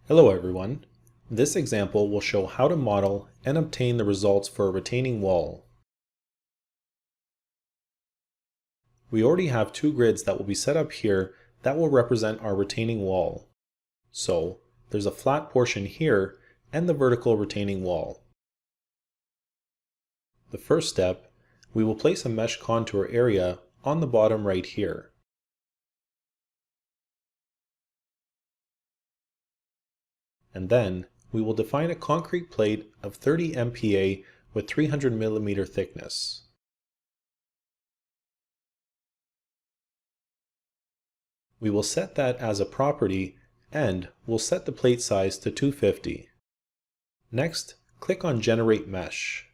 Hello everyone. This example will show how to model and obtain the results for a retaining wall. We already have two grids that will be set up here that will represent our retaining wall. So there's a flat portion here and the vertical retaining wall. The first step, we will place a mesh contour area on the bottom right here. And then we will define a concrete plate of 30 MPa with 300 mm thickness. We will set that as a property and we'll set the plate size to 250. Next, click on Generate Mesh.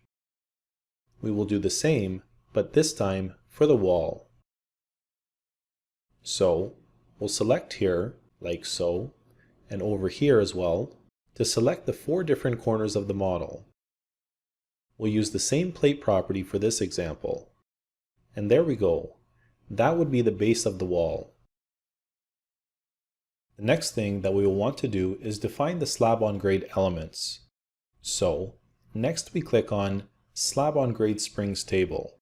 We will do the same, but this time for the wall. So, we'll select here, like so, and over here as well, to select the 4 different corners of the model. We'll use the same plate property for this example. And there we go. That would be the base of the wall. The next thing that we will want to do is define the slab on grade elements. So, next we click on Slab on Grade Springs table.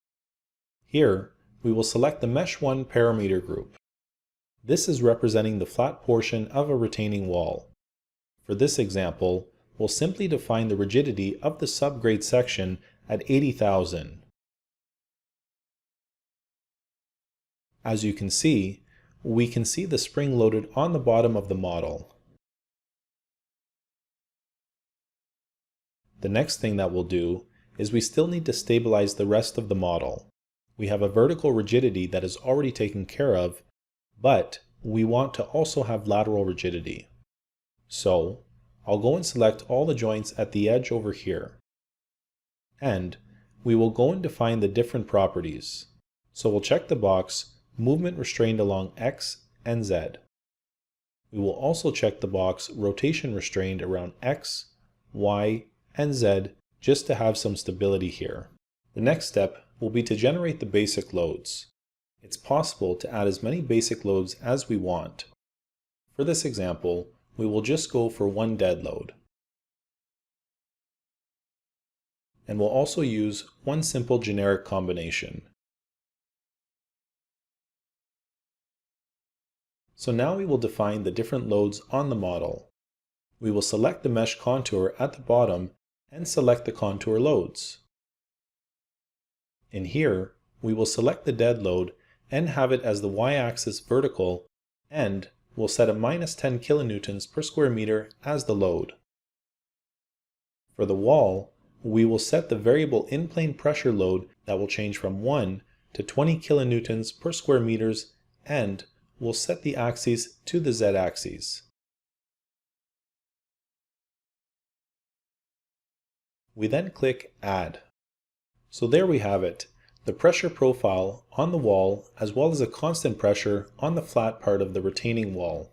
Here, we will select the Mesh 1 parameter group. This is representing the flat portion of a retaining wall. For this example, we'll simply define the rigidity of the subgrade section at 80,000. As you can see, we can see the spring loaded on the bottom of the model. The next thing that we'll do is we still need to stabilize the rest of the model. We have a vertical rigidity that is already taken care of, but we want to also have lateral rigidity. So, I'll go and select all the joints at the edge over here. And we will go and define the different properties. So we'll check the box Movement Restrained along X and Z. We will also check the box Rotation Restrained around X, Y, and Z just to have some stability here. The next step will be to generate the basic loads. It's possible to add as many basic loads as we want. For this example, we will just go for one dead load. And we'll also use one simple generic combination. So now we will define the different loads on the model. We will select the mesh contour at the bottom and select the contour loads. In here, we will select the dead load and have it as the y-axis vertical, and we'll set a minus 10 kilonewtons per square meter as the load. For the wall, we will set the variable in-plane pressure load that will change from 1 to 20 kilonewtons per square meters, and we'll set the axes to the z-axis. We then click Add. So there we have it, the pressure profile on the wall as well as a constant pressure on the flat part of the retaining wall.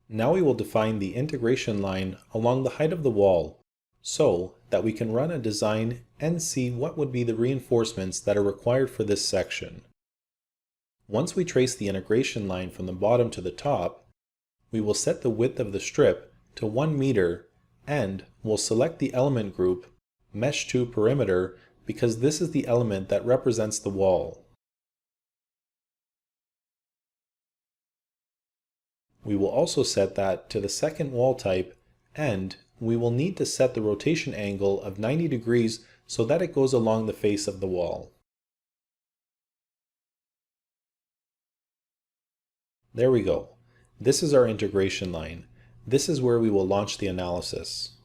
Now we will define the integration line along the height of the wall so that we can run a design and see what would be the reinforcements that are required for this section. Once we trace the integration line from the bottom to the top, we will set the width of the strip to 1 meter and we'll select the element group Mesh 2 Perimeter because this is the element that represents the wall. We will also set that to the second wall type, and we will need to set the rotation angle of 90 degrees so that it goes along the face of the wall. There we go. This is our integration line. This is where we will launch the analysis.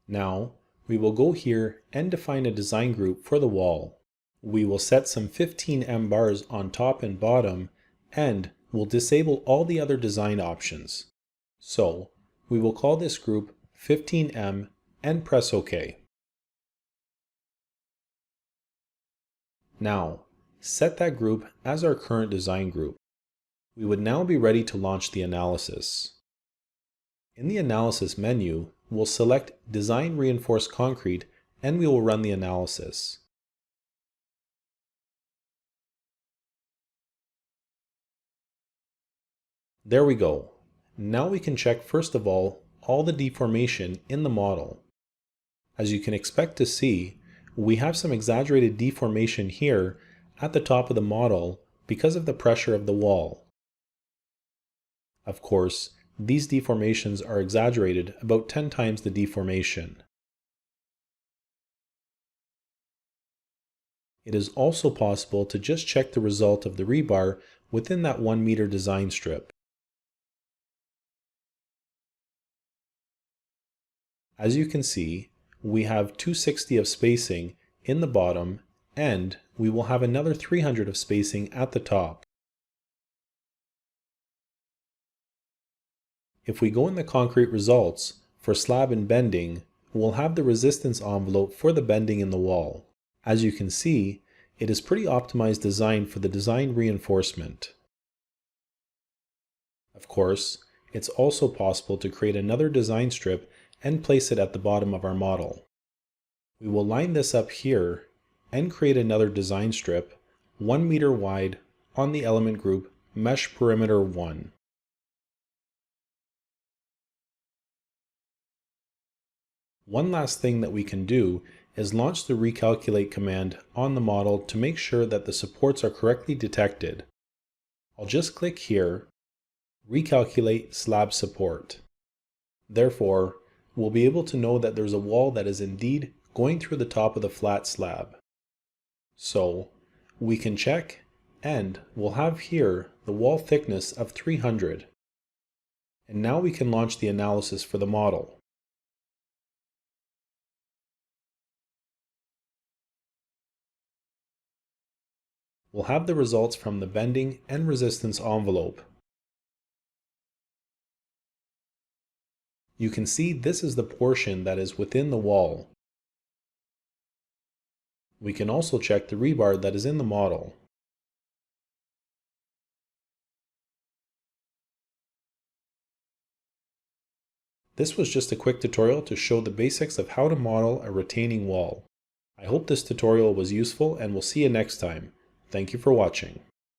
Now, we will go here and define a design group for the wall. We will set some 15M bars on top and bottom, and we'll disable all the other design options. So, we will call this group 15M and press OK. Now, set that group as our current design group. We would now be ready to launch the analysis. In the Analysis menu, we'll select Design Reinforced Concrete and we will run the analysis. There we go. Now we can check first of all the deformation in the model. As you can expect to see, we have some exaggerated deformation here at the top of the model because of the pressure of the wall. Of course, these deformations are exaggerated about 10 times the deformation. It is also possible to just check the result of the rebar within that 1 meter design strip. As you can see, we have 260 of spacing in the bottom, and we will have another 300 of spacing at the top. If we go in the concrete results, for slab and bending, we'll have the resistance envelope for the bending in the wall. As you can see, it is pretty optimized design for the design reinforcement. Of course, it's also possible to create another design strip and place it at the bottom of our model. We will line this up here and create another design strip 1 meter wide on the element group Mesh Perimeter 1. One last thing that we can do is launch the recalculate command on the model to make sure that the supports are correctly detected. I'll just click here, recalculate slab support. Therefore, we'll be able to know that there's a wall that is indeed going through the top of the flat slab. So, we can check, and we'll have here the wall thickness of 300. And now we can launch the analysis for the model. We'll have the results from the bending and resistance envelope. You can see this is the portion that is within the wall. We can also check the rebar that is in the model. This was just a quick tutorial to show the basics of how to model a retaining wall. I hope this tutorial was useful, and we'll see you next time. Thank you for watching.